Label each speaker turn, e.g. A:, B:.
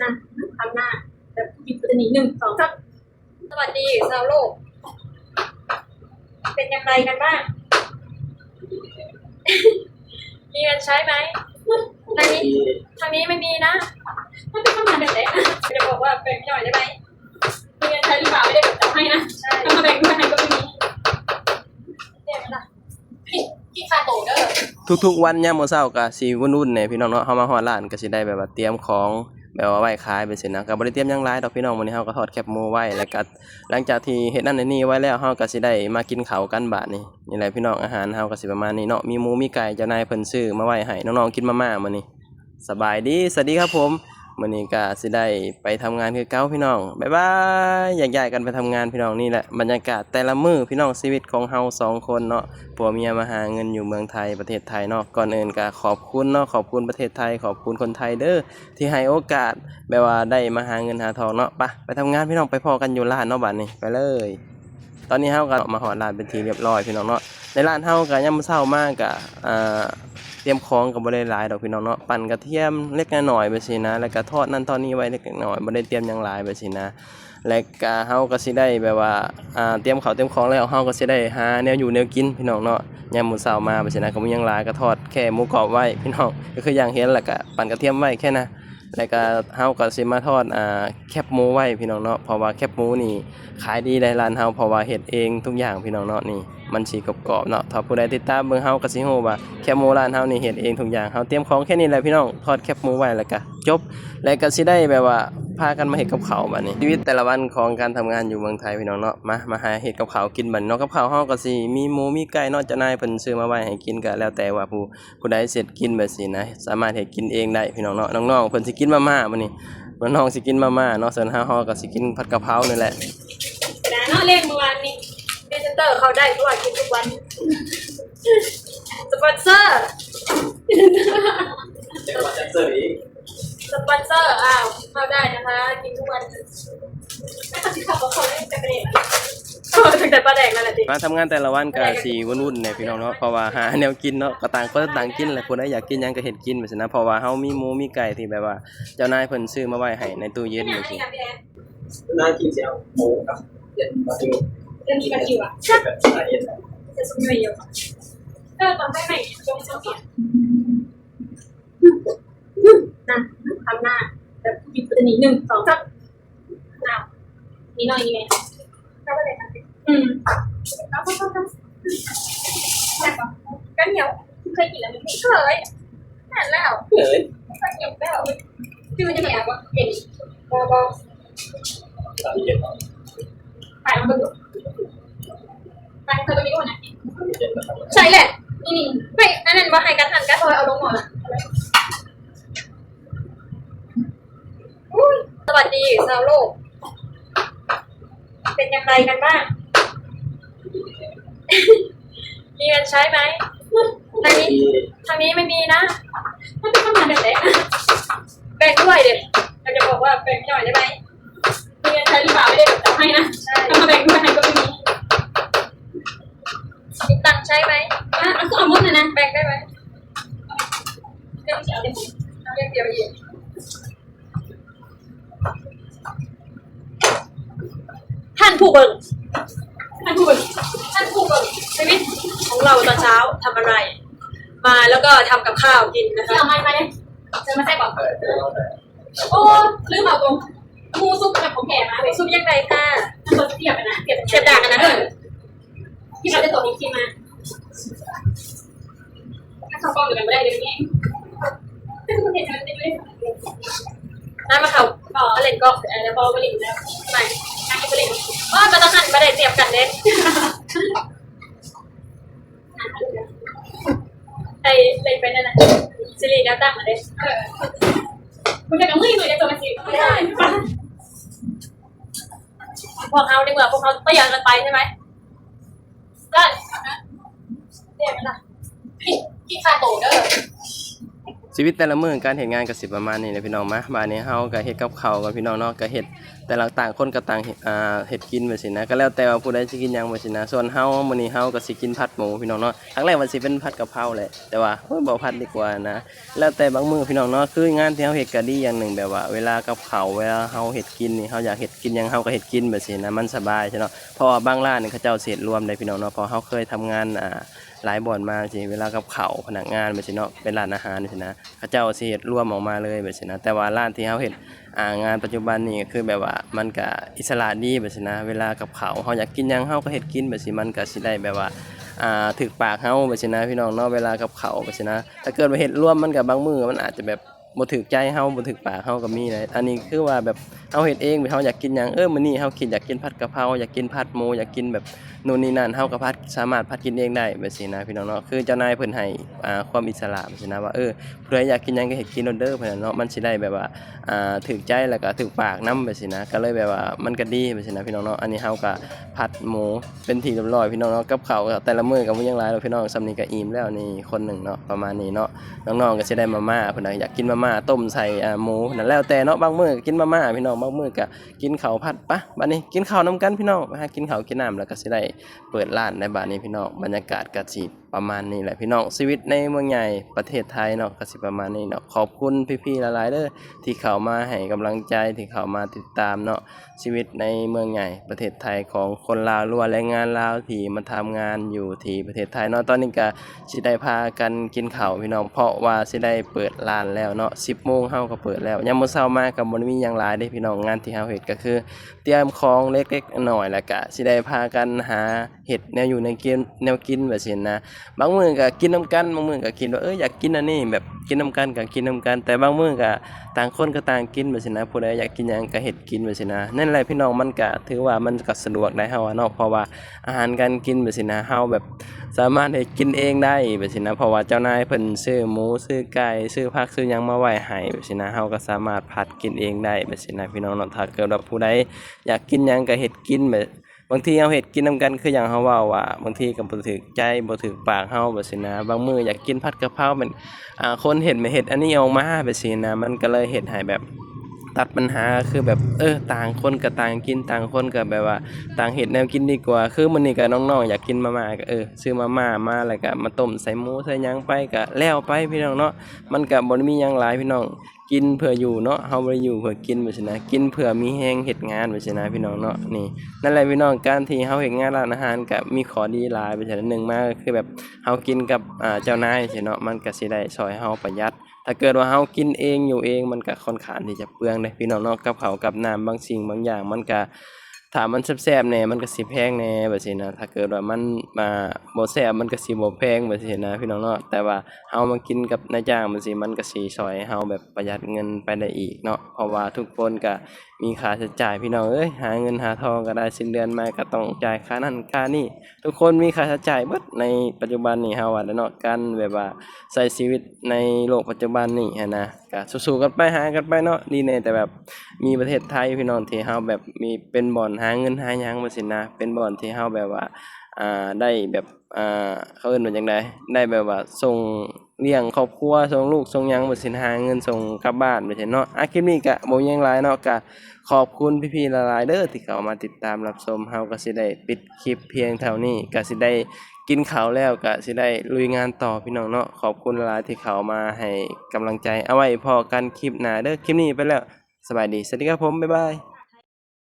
A: นะทำหน้าแบบหยิบตัวนี้1 2 3สวัสดีชาวโลกเป็นอย่างไรกันบ้างมีเงินใช้ไหมทางนี้ไม่มีนะมันเป็นคำถามแบบไหนจะบอกว่าแบ่งหน่อยได้ไหมมีเงินใช้หรือเปล่าไม่ได้แบบจะให้นะถ้ามาแบ่งด้วยให้ก็ไม่มีเดี๋ยวนะพี่คาโตเด้อ
B: ทุกๆวันยามมื้อเช้าก็สิวุ่นๆแหน่พี่น้องเนาะเฮามาฮอดร้านก็สิได้แบบว่าเตรียมของแบบว่าไว้ขายไปซี่นะก็บ่ได้เตรียมหยังหลายดอกพี่น้องมื้อนี้เฮาก็ทอดแคบหมูไว้แล้วก็หลังจากที่เฮ็ดนั่นเฮ็ดนี่ไว้แล้วเฮาก็สิได้มากินข้าวกันบัดนี้นี่แหละพี่น้องอาหารเฮาก็สิประมาณนี้เนาะมีหมูมีไก่เจ้านายเพิ่นซื้อมาไว้ให้น้องๆกินมาม่ามื้อนี้สบายดีสวัสดีครับผมมื้อนี้ก็สิได้ไปทำงานคือเก่าพี่น้องบ๊ายบายแยกย้ายกันไปทำงานพี่น้องนี่แหละบรรยากาศแต่ละมื้อพี่น้องชีวิตของเฮา2คนเนาะผัวเมียมาหาเงินอยู่เมืองไทยประเทศไทยเนาะก่อนอื่นก็ขอบคุณเนาะขอบคุณประเทศไทยขอบคุณคนไทยเด้อที่ให้โอกาสแบบว่าได้มาหาเงินหาทองเนาะไปทำงานพี่น้องไปพอกันอยู่ร้านเนาะบัดนี้ไปเลยตอนนี้เฮาก็มาฮอดร้านเป็นที่เรียบร้อยพี่น้องเนาะในร้านเฮาก็ยามมื้อเช้ามากก็เตรียมของก็บ่ได้หลายดอกพี่น้องเนาะปั่นกระเทียมเล็กน้อยไปสินะแล้วก็ทอดนั่นทอดนี่ไว้เล็กน้อยบ่ได้เตรียมหยังหลายไปสินะและก็เฮาก็สิได้แบบว่าเตรียมข้าวเตรียมของแล้วเฮาก็สิได้หาแนวอยู่แนวกินพี่น้องเนาะยามมื้อเช้ามาไปสินะก็มีหยังหลายก็ทอดแค่หมูกรอบไว้พี่น้องก็คืออย่างเห็นแล้วก็ปั่นกระเทียมไว้แค่นั้นแล้วก็เฮาก็สิมาทอดแคบหมูไว้พี่น้องเนาะเพราะว่าแคบหมูนี่ขายดีในร้านเฮาเพราะว่าเฮ็ดเองทุกอย่างพี่น้องเนาะนี่มันสิกรอบๆเนาะถ้าผู้ใดติดตามเบิ่งเฮาก็สิฮู้ว่าแคบหมูร้านเฮานี่เฮ็ดเองทุกอย่างเฮาเตรียมของแค่นี้แหละพี่น้องทอดแคบหมูไว้แล้วก็จบแล้วก็สิได้แบบว่าพากันมาเฮ็ดกับข้าวบัดนี้ชีวิตแต่ละวันของการทำงานอยู่เมืองไทยพี่น้องเนาะมาหาเฮ็ดกับข้าวกินบัดเนาะกับข้าวเฮาก็สิมีหมูมีไก่เนาะเจ้านายเพิ่นซื้อมาไว้ให้กินก็แล้วแต่ว่าผู้ใดเสร็จกินแบบสินะสามารถเฮ็ดกินเองได้พี่น้องเนาะน้องๆเพิ่นสิกินมาม่ามื้อนี้น้องสิกินมาม่าเนาะส่วนเฮาก็สิกินผัดกะเพรานี่แหละ
A: นะเนาะเล่นเมื่อวานนี้พรีเซนเตอร์เขาได้ทุกวันกินทุกวันสปอนเซอร์สปอนเซอร์เข้าได้นะคะกินทุกวันไม่ตัดสินใจว่าเขาเล่นแต่ประเด็นถึงแต่ประเด็นนั่นแหละดิ
B: มาทำงานแต่ละวันก็สิวุ่นๆเนี่ยพี่น้องเนาะเพราะว่าหาแนวกินเนาะก็ต่างคนต่างกินแหละผู้ใดอยากกินหยังก็เฮ็ดกินไปซั่นนะเพราะว่าเฮามีหมูมีไก่ที่แบบว่าเจ้านายเพิ่นซื้อมาไว้ให้ในตู้เย็นจังซี่
C: น่ากินเสียวหมูครับเย็นมาดู
A: เรื่องกี่วันกี่วัน
C: แบบละเอียด
A: จะสุ่มเยอะตอนไปใหม่จงสองนะทำหน้าแบบหยิบตัวนี้1 2 3นี่หน่อยนี่ไงก็ไม่ได้ทำเอาก็เหนียวเคยกินแล้วมันไม่เคยนั่นแล้ว
C: เลย
A: เคยกินแล้วคือมันจะเหนียวกว่าเด็กบอ
C: ละเอียด
A: ถ่ายมาดูไปเคยไปดูนะใช่แหละนี่ไม่อันนั้นว่าให้กันทันกันเอาลงหมดสวัสดีชาวโลกเป็นอย่างไรกันบ้างมีเงินใช้ไหมทางนี้ไม่มีนะมันเป็นคำถามแบบไหนแบ่งด้วยเด็ดเราจะบอกว่าแบ่งหน่อยได้ไหมมีเงินใช้หรือเปล่าไม่ได้แบบจะให้นะถ้ามาแบ่งด้วยให้ก็ไม่มีมีตังค์ใช้ไหมเอาก็เอาหมดเลยนะแบ่งได้ไหมเรื่องเดียวอีกท่านผู้เบิ่งชีวิตของเราตอนเช้าทำอะไรมาแล้วก็ทำกับข้าวกินนะคะเอามาเลยจะมาใส่บอกโอ้ลืมเอาตรงมูซุปกับผมแก่มาเลยซุปยังไงค่ะตัวเทียบนะเทียบด่างกันนะที่เราจะตัวนี้กินมาถ้าเขาป้องกันไม่ได้เลยนี่ถ้าคุณเห็นมันจะไม่ได้น้ำมะเขาก็เล่นก็แล้วก็บริแล้วไม่น้ำบริว่าก็ต้องหันมาได้เตรียมกันเด็ดไอ้เล่นไปนั่นนะซีรีส์แนวตั้งมาเด็ดคุณจะกับมือเลยจะตัวมันสิไม่ได้พวกเขาดีกว่าพวกเขาเตี้ยกันไปใช่ไหมได้เตี้ยกันนะพี่คาโตเด้อ
B: ชีวิตแต่ละมื้อการเฮ็ดงานก็สิประมาณนี้แหละพี่น้องมาบ้านนี้เฮาก็เฮ็ดกับข้าวกับพี่น้องเนาะก็เฮ็ดแต่ละต่างคนก็ต่างเฮ็ดกินแบบซี่นะก็แล้วแต่ว่าผู้ใดสิกินหยังแบบซี่นะส่วนเฮามื้อนี้เฮาก็สิกินผัดหมูพี่น้องเนาะครั้งแรกว่าสิเป็นผัดกะเพราแหละแต่ว่าบ่ผัดดีกว่านะแล้วแต่บางมื้อพี่น้องเนาะคืองานที่เฮาเฮ็ดก็ดีอย่างหนึ่งแบบว่าเวลากับข้าวเวลาเฮาเฮ็ดกินนี่เฮาอยากเฮ็ดกินหยังเฮาก็เฮ็ดกินแบบซี่นะมันสบายใช่เนาะเพราะว่าบางร้านนี่เขาเจ้าสิเฮ็ดรวมได้พี่น้องเนาะเพราะเฮาเคยทำงานหลายบ่อนมาสิเวลากับข้าวพนักงานแบบซี่เนาะเป็นร้านอาหารจังซี่นะเขาเจ้าสิเฮ็ดรวมออกมาเลยแบบซี่นะแต่ว่าร้านที่เฮาเฮ็ดงานปัจจุบันนี่ก็คือแบบว่ามันก็อิสระดีแบบซี่นะเวลากับข้าวเฮาอยากกินหยังเฮาก็เฮ็ดกินแบบซี่มันก็สิได้แบบว่าถึกปากเฮาแบบซี่นะพี่น้องเนาะเวลากับข้าวแบบซี่นะถ้าเกิดว่าเฮ็ดรวมมันก็บางมื้อมันอาจจะแบบบ่ถึกใจเฮาบ่ถึกปากเฮาก็มีนะอันนี้คือว่าแบบเฮาเฮ็ดเองเฮาอยากกินหยังมื้อนี้เฮาคิดอยากกินผัดกะเพราอยากกินผัดหมูอยากกินแบบนู่นนี่นั่นเฮาก็สามารถผัดกินเองได้แบบซี่นะพี่น้องเนาะคือเจ้านายเพิ่นให้ความอิสระแบบซี่นะว่าผู้ใดอยากกินหยังก็เฮ็ดกินโลดเด้อเพิ่นน่ะเนาะมันสิได้แบบว่าถึกใจแล้วก็ถึกปากนำแบบซี่นะก็เลยแบบว่ามันก็ดีแบบซี่นะพี่น้องเนาะอันนี้เฮาก็ผัดหมูเป็นที่เรียบร้อยพี่น้องเนาะกับข้าวก็แต่ละมื้อก็บ่ยังหลายดอกพี่น้องส่ำนี้ก็อิ่มแล้วนี่คนหนึงเนาะประมาณนี้เนาะน้องๆก็สิได้มาม่าเพิ่นน่ะอยากกินมาม่าต้มใส่หมูนั่นแล้วแต่เนาะบางมื้อก็กินมาม่าพี่น้องบางมื้อก็กินข้าวผัดปะบัดนี้กินข้าวนำกันพี่น้องไปหากินข้าวกินน้ำแล้วก็สิได้เปิดร้านในบัดนี้พี่น้องบรรยากาศก็สิประมาณนี้แหละพี่น้องชีวิตในเมืองใหญ่ประเทศไทยเนาะก็สิประมาณนี้เนาะขอบคุณพี่ๆหลายๆเด้อที่เข้ามาให้กำลังใจที่เข้ามาติดตามเนาะชีวิตในเมืองใหญ่ประเทศไทยของคนลาวหรือว่าแรงงานลาวที่มาทำงานอยู่ที่ประเทศไทยเนาะตอนนี้ก็สิได้พากันกินข้าวพี่น้องเพราะว่าสิได้เปิดร้านแล้วเนาะ 10 โมงเฮาก็เปิดแล้วยามมื้อเช้ามาก็บ่ได้มีหยังหลายเด้พี่น้องงานที่เฮาเฮ็ดก็คือเตรียมของเล็กๆน้อยๆแล้วก็สิได้พากันหาเฮ็ดแนวอยู่ในกินแนวกินแบบซี่นะบางมื้อก็กินนำกันบางมื้อก็กินว่าอยากกินอันนี้แบบกินนำกันก็กินนำกันแต่บางมื้อก็ต่างคนก็ต่างกินแบบซี่นะผู้ใดอยากกินหยังก็เฮ็ดกินแบบซี่นะนั่นแหละพี่น้องมันก็ถือว่ามันก็สะดวกได้เฮาเนาะเพราะว่าอาหารการกินแบบซี่นะเฮาแบบสามารถเฮ็ดกินเองได้แบบซี่นะเพราะว่าเจ้านายเพิ่นซื้อหมูซื้อไก่ซื้อผักซื้อหยังมาไว้ให้แบบซี่นะเฮาก็สามารถผัดกินเองได้แบบซี่นะพี่น้องเนาะถ้าเกิดว่าผู้ใดอยากกินหยังก็เฮ็ดกินแบบบางทีเฮาเฮ็ดกินนำกันคือหยังเฮาเว้าว่าบางทีก็บ่ถูกใจบ่ถูกปากเฮาแบบซี่นะบางมื้ออยากกินผัดกะเพรามันคนเฮ็ดไม่เฮ็ดอันนี้ออกมาแบบซี่นะมันก็เลยเฮ็ดให้แบบตัดปัญหาคือแบบต่างคนก็ต่างกินต่างคนก็แบบว่าต่างเฮ็ดแนวกินดีกว่าคือมื้อนี้ก็น้องๆอยากกินมาม่าก็ซื้อมาม่ามาแล้วก็มาต้มใส่หมูใส่หยังไปก็แล้วไปพี่น้องเนาะมันก็บ่ได้มีหยังหลายพี่น้องกินเพื่ออยู่เนาะเฮาบ่ได้อยู่เพื่อกินแบบซี่นะกินเพื่อมีแรงเฮ็ดงานแบบซี่นะพี่น้องเนาะนี่นั่นแหละพี่น้องการที่เฮาเฮ็ดงานร้านอาหารก็มีข้อดีหลายไปซั่นหนึ่งมาก็คือแบบเฮากินกับเจ้านายซี่เนาะมันก็สิได้ช่วยเฮาประหยัดถ้าเกิดว่าเฮากินเองอยู่เองมันก็ค่อนข้างที่จะเปลืองเด้พี่น้องเนาะกับข้าวกับน้ำบางสิ่งบางอย่างมันก็ถ้ามันแซ่บๆแหน่มันก็สิแพงแหน่แบบซี่นะถ้าเกิดว่ามันบ่แซ่บมันก็สิบ่แพงแบบซี่นะพี่น้องเนาะแต่ว่าเฮามากินกับนายจ้างจั่งซี้มันก็สิช่วยให้เฮาแบบประหยัดเงินไปได้อีกเนาะเพราะว่าทุกคนก็มีค่าใช้จ่ายพี่น้องหาเงินหาทองก็ได้สิ้นเดือนมาก็ต้องจ่ายค่านั้นค่านี้ทุกคนมีค่าใช้จ่ายเบิดในปัจจุบันนี้เฮาว่าแหละเนาะการแบบว่าใช้ชีวิตในโลกปัจจุบันนี้หั้นนะก็สู้ๆกันไปหากันไปเนาะดีแน่แต่แบบมีประเทศไทยพี่น้องที่เฮาแบบมีเป็นบ่อนหาเงินหาหยังว่าซี่นะเป็นบ่อนที่เฮาแบบว่าได้แบบเขาเอิ้นว่าจั่งใดได้แบบว่าส่งเลี้ยงครอบครัวส่งลูกส่งหยังว่าสิหาเงินส่งกลับบ้านไปซี่เนาะคลิปนี้ก็บ่มีหยังหลายเนาะก็ขอบคุณพี่ๆหลายๆเด้อที่เข้ามาติดตามรับชมเฮาก็สิได้ปิดคลิปเพียงเท่านี้ก็สิได้กินข้าวแล้วก็สิได้ลุยงานต่อพี่น้องเนาะขอบคุณหลายๆที่เข้ามาให้กำลังใจเอาไว้พอกันคลิปหน้าเด้อคลิปนี้ไปแล้วสบายดีสวัสดีครับผมบ๊ายบาย